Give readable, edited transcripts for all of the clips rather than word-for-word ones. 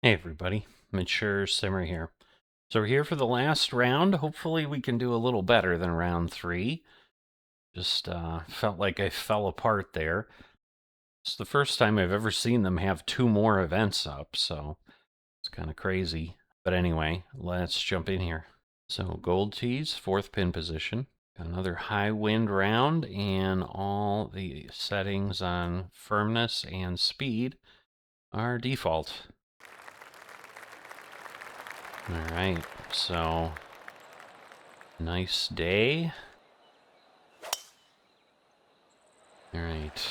Hey everybody, Mature Simmer here. So we're here for the last round. Hopefully we can do a little better than round 3. Just felt like I fell apart there. It's the first time I've ever seen them have 2 more events up, so it's kind of crazy. But anyway, let's jump in here. So gold tees, 4th pin position. Got another high wind round, and all the settings on firmness and speed are default. All right, so nice day. All right.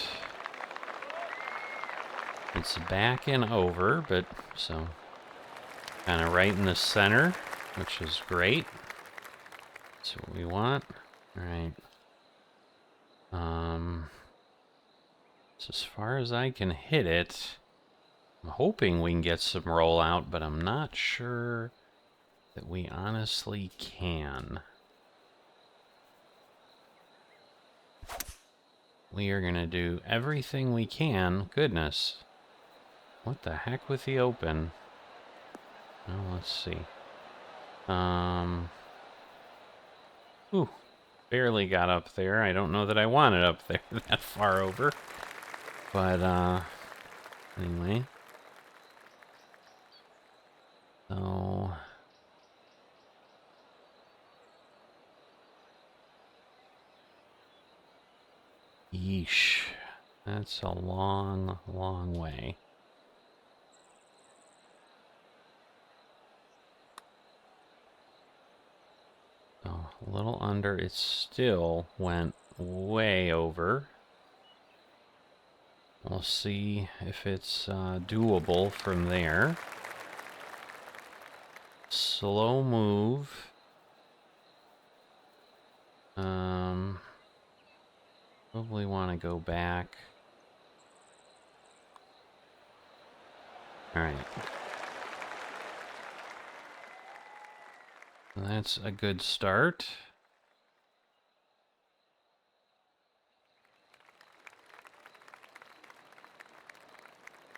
It's back and over, but so kind of right in the center, which is great. That's what we want. All right. So as far as I can hit it, I'm hoping we can get some rollout, but I'm not sure that we honestly can. We are going to do everything we can. Goodness. What the heck with the open? Well, let's see. Ooh, barely got up there. I don't know that I want it up there that far over. But, anyway. So... Yeesh. That's a long, long way. So, a little under. It still went way over. We'll see if it's doable from there. Slow move. Probably want to go back. All right. That's a good start.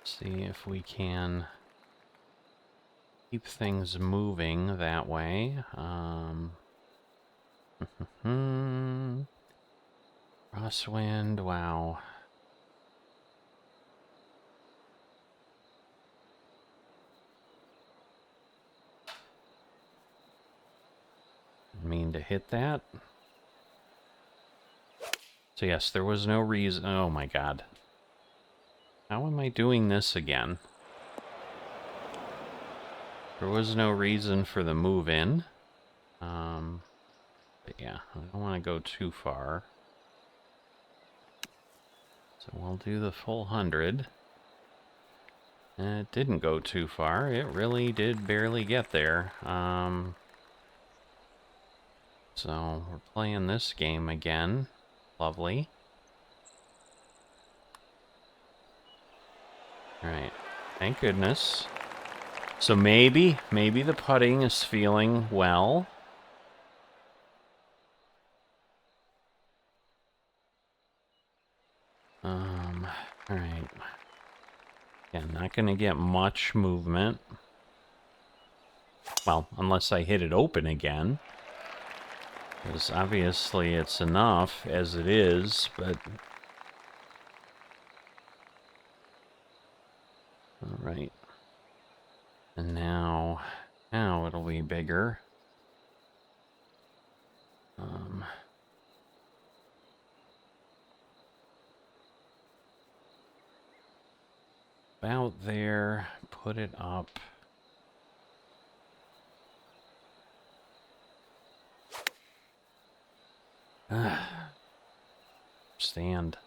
See if we can keep things moving that way. Crosswind, wow. Mean to hit that. So yes, there was no reason. Oh my god. How am I doing this again? There was no reason for the move in. But yeah, I don't want to go too far. So we'll do the full 100. And it didn't go too far. It really did barely get there. So we're playing this game again. Lovely. Alright. Thank goodness. So maybe the putting is feeling well. Alright. Yeah, not gonna get much movement. Well, unless I hit it open again. Because obviously it's enough as it is, but... Alright. And now it'll be bigger. About there, put it up. Stand.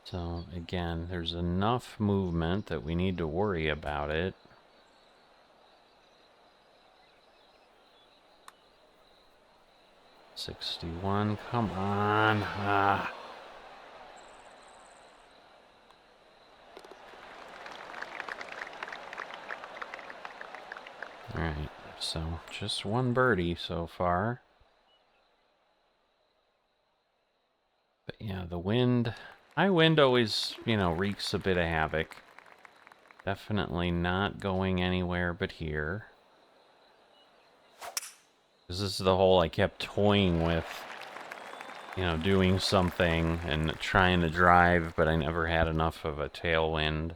So again, there's enough movement that we need to worry about it. $61, come on. Alright, so just one birdie so far. Yeah, the wind. High wind always, you know, wreaks a bit of havoc. Definitely not going anywhere but here. Because this is the whole I kept toying with, you know, doing something and trying to drive, but I never had enough of a tailwind.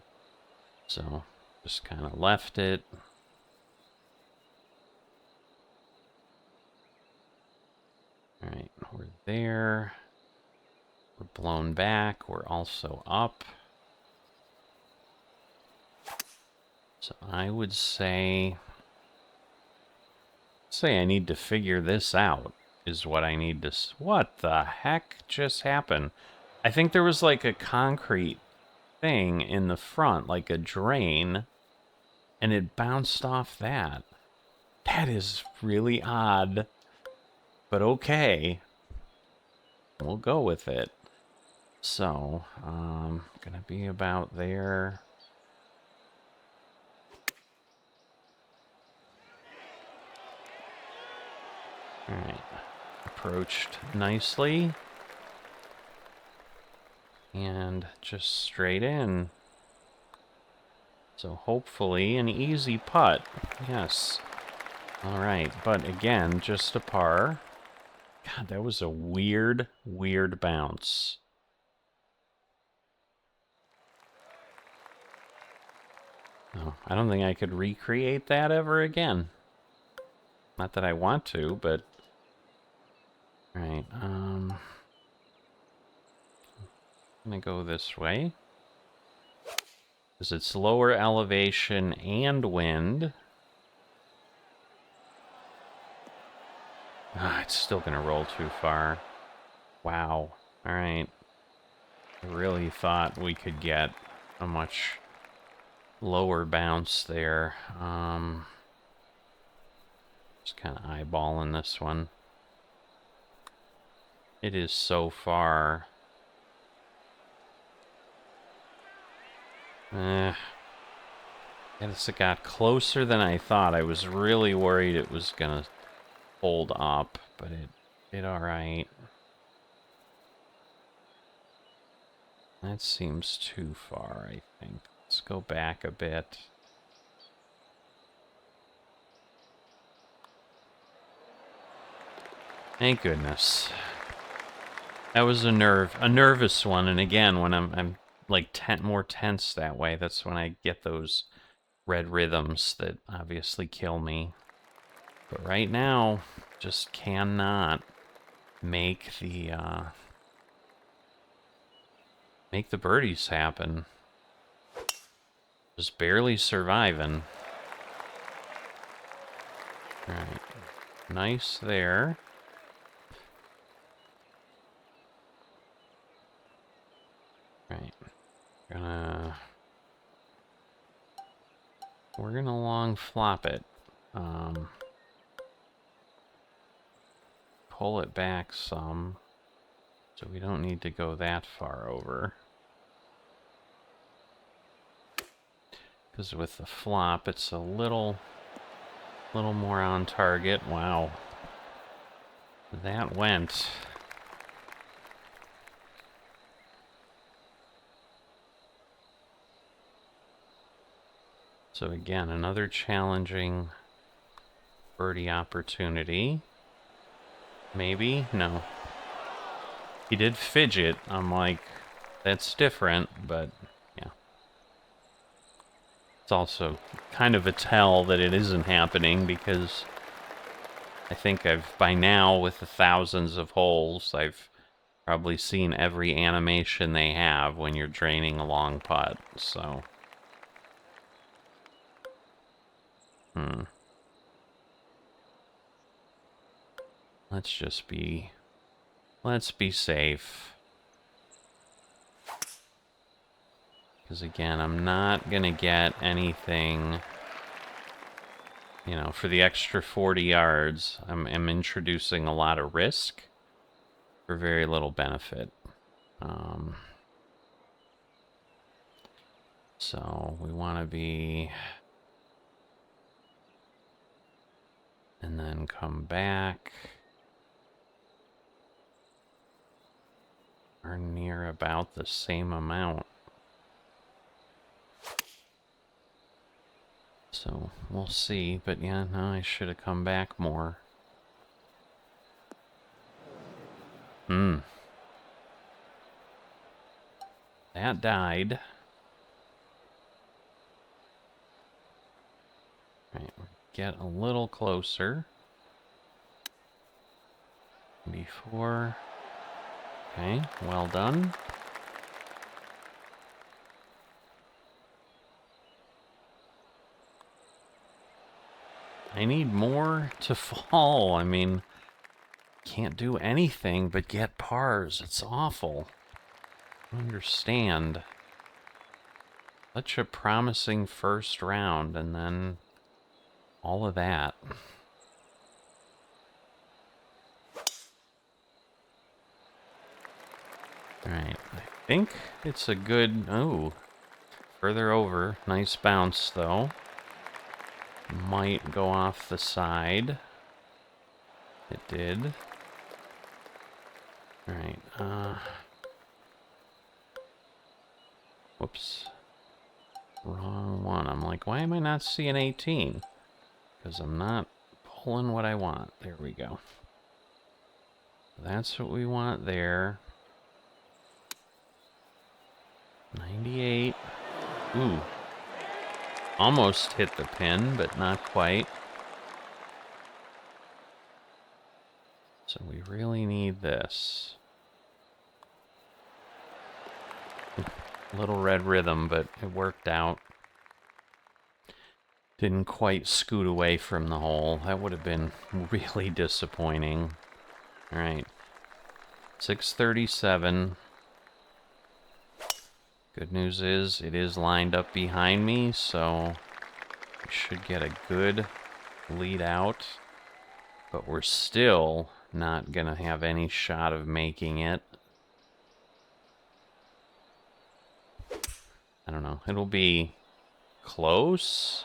So, just kind of left it. Alright, we're there. We're blown back. We're also up. So I would say I need to figure this out is what I need to... What the heck just happened? I think there was like a concrete thing in the front, like a drain, and it bounced off that. That is really odd, but okay. We'll go with it. So, gonna be about there. Alright. Approached nicely. And just straight in. So hopefully an easy putt. Yes. Alright, but again, just a par. God, that was a weird, weird bounce. Oh, I don't think I could recreate that ever again. Not that I want to, but... Alright, I'm gonna go this way. Because it's lower elevation and wind. Ah, it's still gonna roll too far. Wow. Alright. I really thought we could get a much lower bounce there. Just kind of eyeballing this one. It is so far. Guess it got closer than I thought. I was really worried it was gonna hold up, but it did alright. That seems too far, I think. Let's go back a bit. Thank goodness. That was a nervous one, and again, when I'm like more tense that way, that's when I get those red rhythms that obviously kill me. But right now, just cannot make the birdies happen. Just barely surviving. Alright. Nice there. Right. We're gonna long flop it. Pull it back some. So we don't need to go that far over. Because with the flop, it's a little more on target. Wow. That went. So again, another challenging birdie opportunity. Maybe? No. He did fidget. I'm like, that's different, but yeah. It's also kind of a tell that it isn't happening because I think by now, with the thousands of holes, I've probably seen every animation they have when you're draining a long putt, so... Let's be safe. Because again, I'm not gonna get anything, you know, for the extra 40 yards. I'm introducing a lot of risk for very little benefit. So we want to be... And then come back. are near about the same amount. So we'll see, but yeah, no, I should have come back more. That died. Alright, get a little closer. Before. Okay, well done. I need more to fall. I mean, can't do anything but get pars. It's awful. I don't understand. Such a promising first round, and then all of that. Alright, I think it's a good... Oh, further over. Nice bounce, though. Might go off the side. It did. Alright, whoops. Wrong one. I'm like, why am I not seeing 18? Because I'm not pulling what I want. There we go. That's what we want there. 98. Ooh. Almost hit the pin, but not quite. So we really need this. Little red rhythm, but it worked out. Didn't quite scoot away from the hole. That would have been really disappointing. Alright. 637. Good news is, it is lined up behind me, so we should get a good lead out. But we're still not gonna have any shot of making it. I don't know. It'll be close.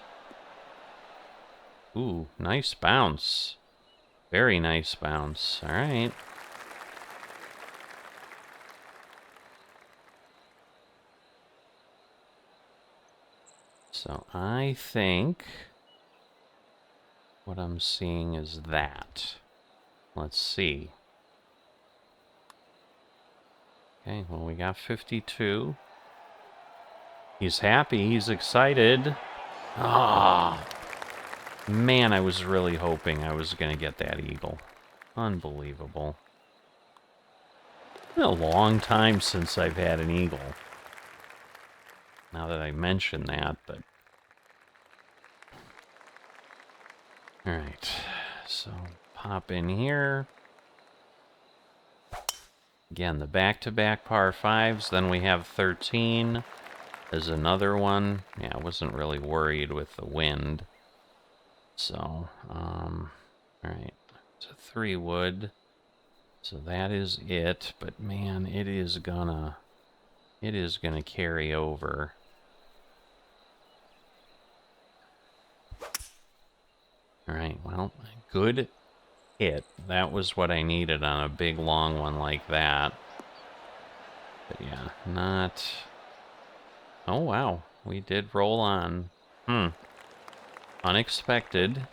Ooh, nice bounce. Very nice bounce. All right. So I think what I'm seeing is that. Let's see. Okay, well, we got 52. He's happy. He's excited. Ah, man, I was really hoping I was going to get that eagle. Unbelievable. It's been a long time since I've had an eagle. Now that I mention that, but... Alright, so pop in here. Again, the back-to-back par 5s, then we have 13. There's another one. Yeah, I wasn't really worried with the wind. So, alright, it's a 3-wood. So that is it, but man, it is gonna carry over. Alright, well, good hit. That was what I needed on a big long one like that. But yeah, not... Oh wow, we did roll on. Unexpected.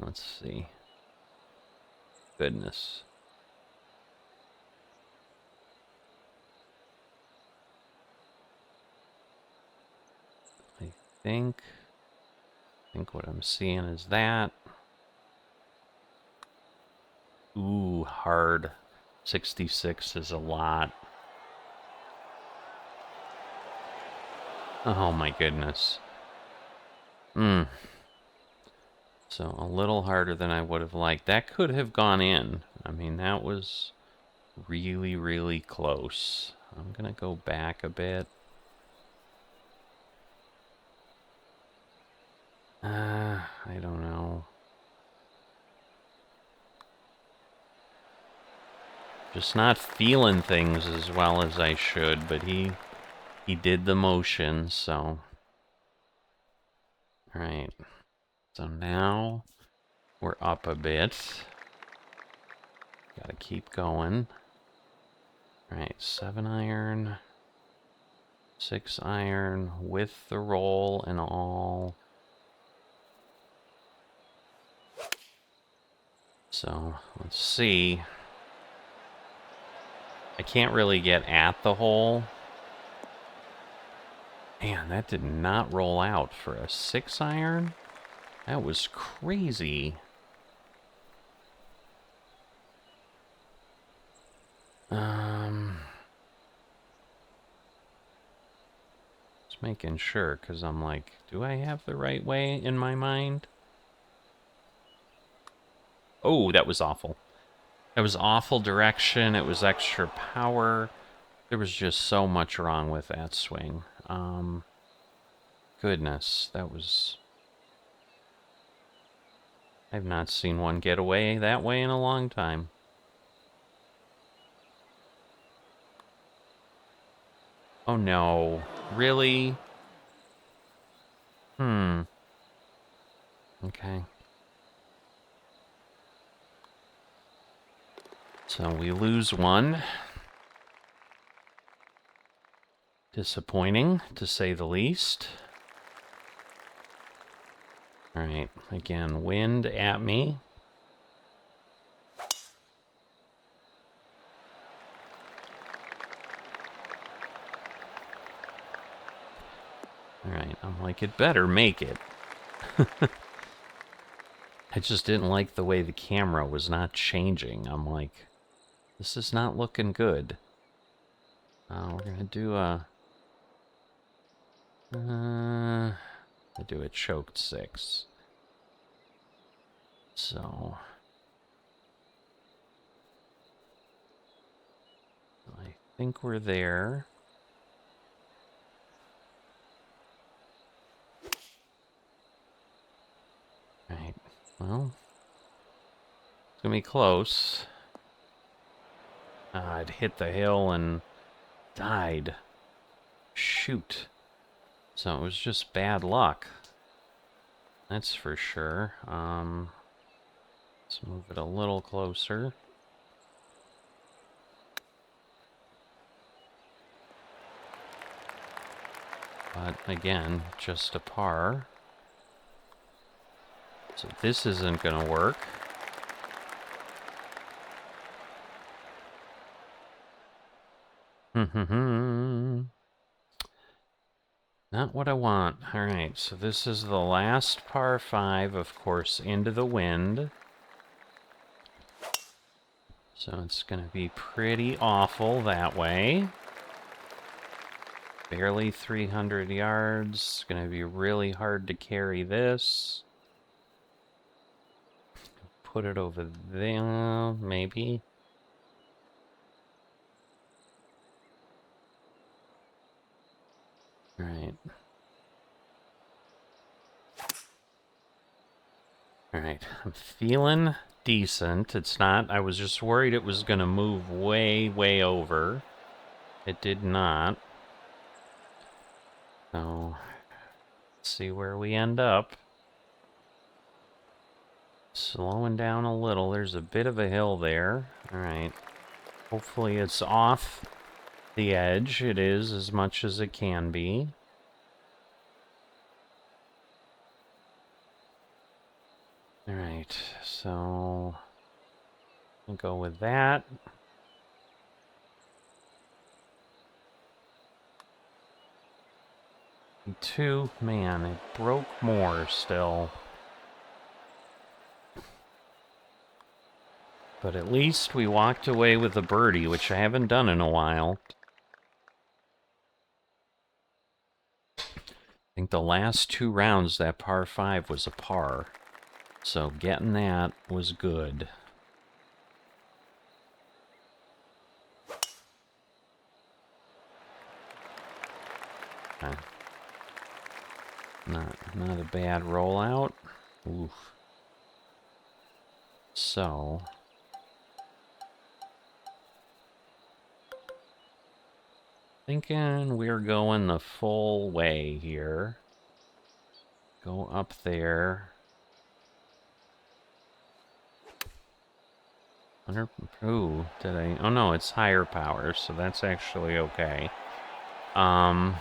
Let's see. Goodness. I think what I'm seeing is that. Ooh, hard. 66 is a lot. Oh my goodness. So a little harder than I would have liked. That could have gone in. I mean, that was really, really close. I'm gonna go back a bit. I don't know. Just not feeling things as well as I should, but he did the motion, so... Alright. So now we're up a bit. Gotta keep going. Alright, 7 iron, 6 iron with the roll and all. So, let's see. I can't really get at the hole. Man, that did not roll out for a 6 iron. That was crazy. Just making sure, because I'm like, do I have the right way in my mind? Oh, that was awful. That was awful direction. It was extra power. There was just so much wrong with that swing. Goodness, that was... I've not seen one get away that way in a long time. Oh no, really? Okay. So we lose one. Disappointing, to say the least. Alright, again, wind at me. Alright, I'm like, it better make it. I just didn't like the way the camera was not changing. I'm like, this is not looking good. We're gonna do a... I do a choked 6. So... I think we're there. Right, well... It's gonna be close. I'd hit the hill and died. Shoot. So it was just bad luck. That's for sure. Let's move it a little closer. But again, just a par. So this isn't gonna work. Not what I want. Alright, so this is the last par 5, of course, into the wind. So it's gonna be pretty awful that way. Barely 300 yards. It's gonna be really hard to carry this. Put it over there, maybe. Alright. Alright, I'm feeling decent. It's not, I was just worried it was gonna move way, way over. It did not. So, let's see where we end up. Slowing down a little. There's a bit of a hill there. Alright. Hopefully it's off the edge. It is as much as it can be. Alright, so I'll go with that. Two, man, it broke more still. But at least we walked away with a birdie, which I haven't done in a while. I think the last 2 rounds, that par 5 was a par. So getting that was good. Okay. Not a bad rollout. Oof. So... thinking we're going the full way here. Go up there. Ooh, did I? Oh no, it's higher power, so that's actually okay. I'm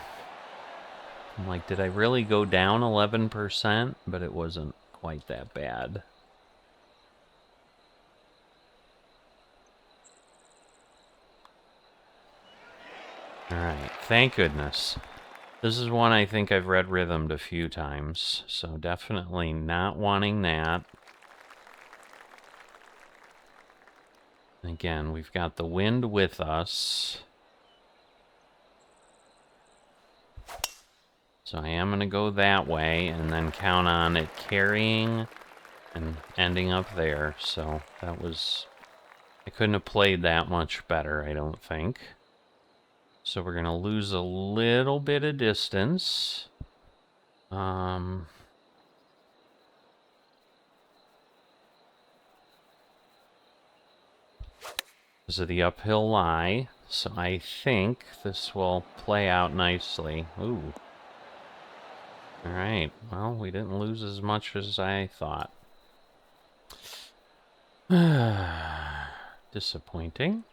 like, did I really go down 11%? But it wasn't quite that bad. Alright, thank goodness. This is one I think I've red rhythmed a few times, so definitely not wanting that. Again, we've got the wind with us. So I am going to go that way and then count on it carrying and ending up there. So that was... I couldn't have played that much better, I don't think. So we're going to lose a little bit of distance. Because of the uphill lie. So I think this will play out nicely. Ooh. Alright, well, we didn't lose as much as I thought. Disappointing.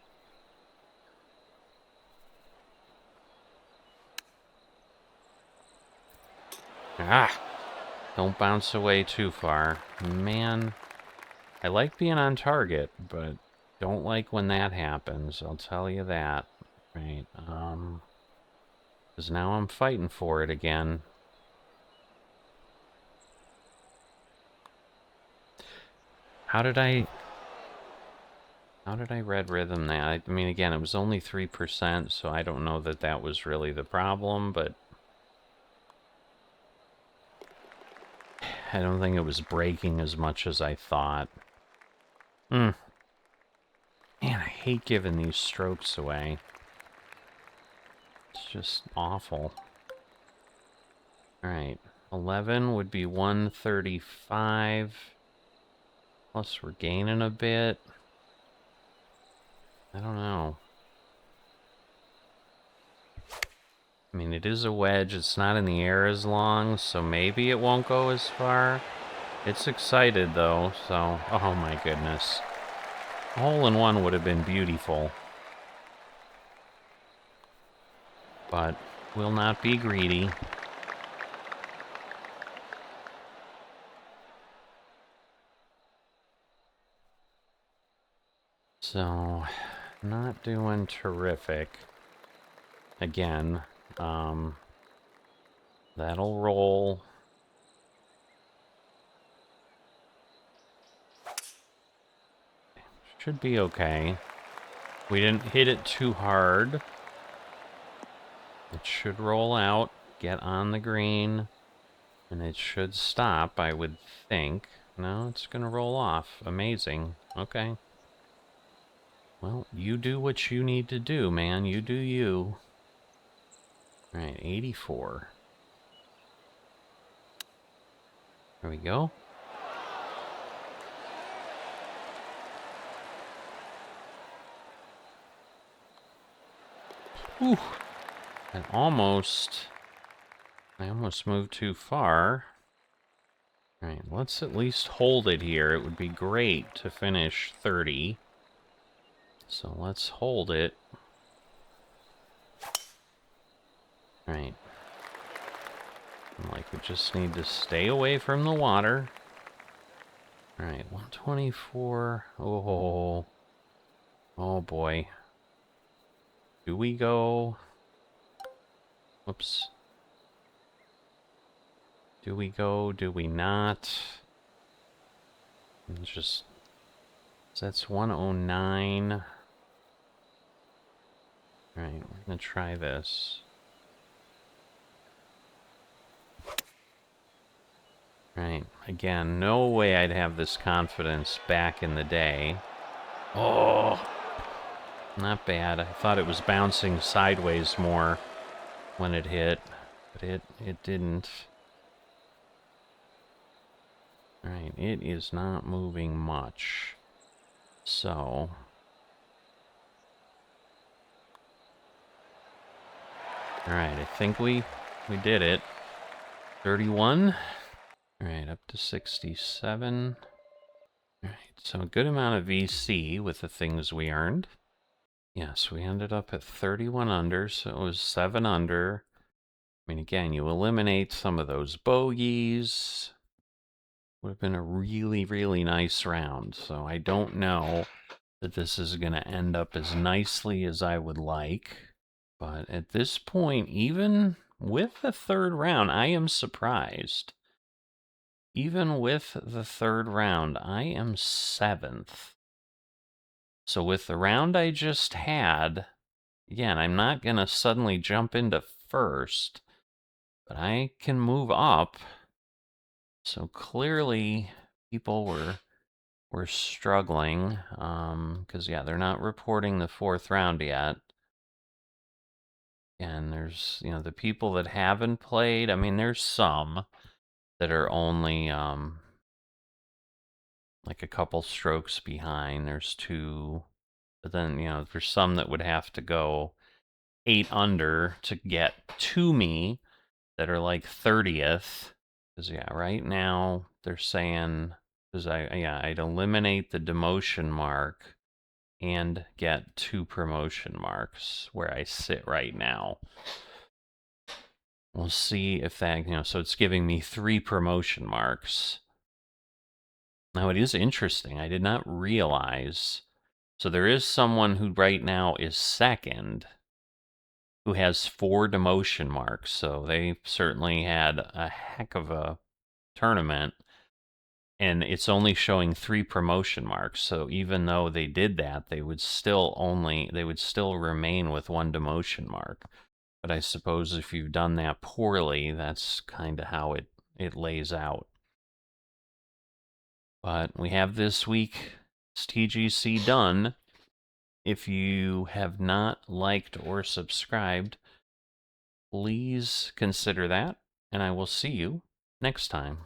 Ah! Don't bounce away too far. Man, I like being on target, but don't like when that happens, I'll tell you that. Right, because now I'm fighting for it again. How did I red rhythm that? I mean, again, it was only 3%, so I don't know that that was really the problem, but I don't think it was breaking as much as I thought. Man, I hate giving these strokes away. It's just awful. Alright, 11 would be 135. Plus we're gaining a bit. I don't know. I mean, it is a wedge. It's not in the air as long, so maybe it won't go as far. It's excited, though, so... Oh, my goodness. A hole-in-one would have been beautiful. But we'll not be greedy. So, not doing terrific. Again, that'll roll. Should be okay. We didn't hit it too hard. It should roll out, get on the green, and it should stop, I would think. No, it's going to roll off. Amazing. Okay. Well, you do what you need to do, man. You do you. Alright, 84. There we go. Whew. I almost moved too far. Alright, let's at least hold it here. It would be great to finish 30. So let's hold it. Alright. Like, we just need to stay away from the water. Alright, 124. Oh. Oh boy. Do we go... Whoops. Do we go? Do we not? Just... That's 109. Alright, we're gonna try this. Right, again, no way I'd have this confidence back in the day. Oh! Not bad. I thought it was bouncing sideways more when it hit, but it didn't. Alright, it is not moving much. So... Alright, I think we did it. 31. Alright, up to 67. All right, so a good amount of VC with the things we earned. Yes, we ended up at 31 under, so it was 7 under. I mean, again, you eliminate some of those bogeys. Would have been a really, really nice round. So I don't know that this is going to end up as nicely as I would like. But at this point, even with the third round, I am surprised. Even with the third round, I am 7th. So with the round I just had, again, I'm not going to suddenly jump into first, but I can move up. So clearly people were struggling, because yeah, they're not reporting the fourth round yet. And there's, the people that haven't played, I mean, there's some that are only like a couple strokes behind. There's 2, but then, there's some that would have to go 8 under to get to me that are like 30th. Because yeah, right now they're saying, because I'd eliminate the demotion mark and get 2 promotion marks where I sit right now. We'll see if that, so it's giving me 3 promotion marks. Now it is interesting. I did not realize. So there is someone who right now is second who has 4 demotion marks. So they certainly had a heck of a tournament. And it's only showing 3 promotion marks. So even though they did that, they would still remain with 1 demotion mark. But I suppose if you've done that poorly, that's kind of how it lays out. But we have this week's TGC done. If you have not liked or subscribed, please consider that, and I will see you next time.